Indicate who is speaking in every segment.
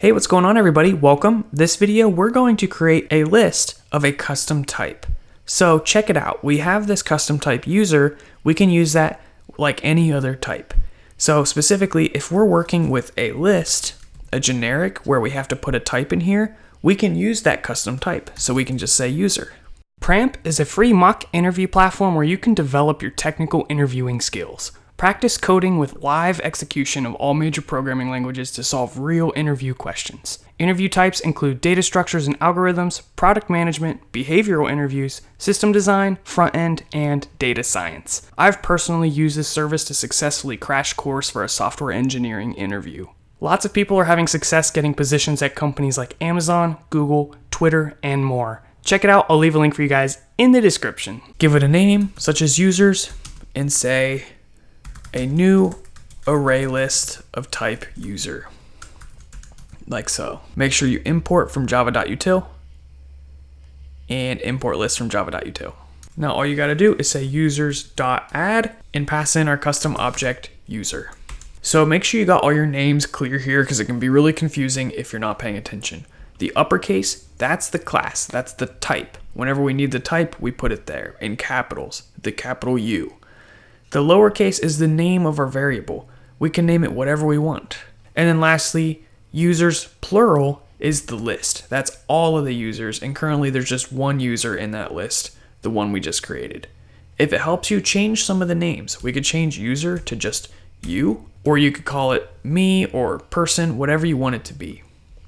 Speaker 1: Hey, what's going on everybody? Welcome. This video, we're going to create a list of a custom type. So check it out. We have this custom type user. We can use that like any other type. So specifically, if we're working with a list, a generic where we have to put a type in here, we can use that custom type. So we can just say user. Pramp is a free mock interview platform where you can develop your technical interviewing skills. Practice coding with live execution of all major programming languages to solve real interview questions. Interview types include data structures and algorithms, product management, behavioral interviews, system design, front-end, and data science. I've personally used this service to successfully crash course for a software engineering interview. Lots of people are having success getting positions at companies like Amazon, Google, Twitter, and more. Check it out. I'll leave a link for you guys in the description. Give it a name, such as users, and say a new array list of type user, like so. Make sure you import from java.util and import list from java.util. Now all you got to do is say users.add and pass in our custom object user. So make sure you got all your names clear here because it can be really confusing if you're not paying attention. The uppercase, that's the class, that's the type. Whenever we need the type, we put it there in capitals, the capital U. The lowercase is the name of our variable. We can name it whatever we want. And then lastly, users plural is the list. That's all of the users, and currently there's just one user in that list, the one we just created. If it helps you change some of the names, we could change user to just you, or you could call it me or person, whatever you want it to be.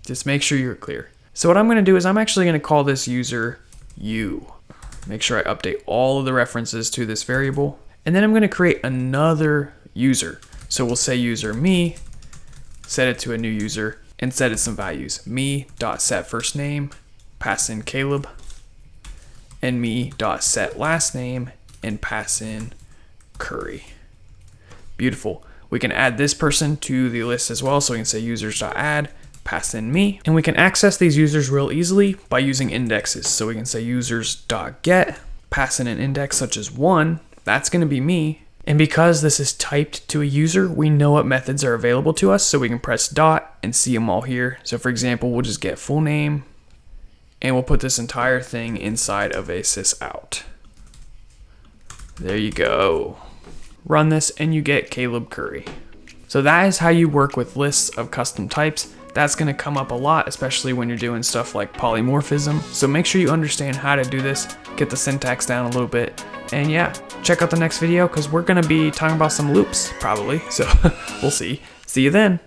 Speaker 1: Just make sure you're clear. So what I'm gonna do is I'm actually gonna call this user you. Make sure I update all of the references to this variable. And then I'm going to create another user. So we'll say user me, set it to a new user, and set it some values. Me.set first name, pass in Caleb, and me.set last name, and pass in Curry. Beautiful. We can add this person to the list as well. So we can say users.add, pass in me, and we can access these users real easily by using indexes. So we can say users.get, pass in an index such as 1. That's going to be me. And because this is typed to a user, we know what methods are available to us. So we can press dot and see them all here. So for example, we'll just get full name and we'll put this entire thing inside of a sysout. There you go. Run this and you get Caleb Curry. So that is how you work with lists of custom types. That's going to come up a lot, especially when you're doing stuff like polymorphism. So make sure you understand how to do this, get the syntax down a little bit. And yeah, check out the next video because we're going to be talking about some loops probably. So we'll see. See you then.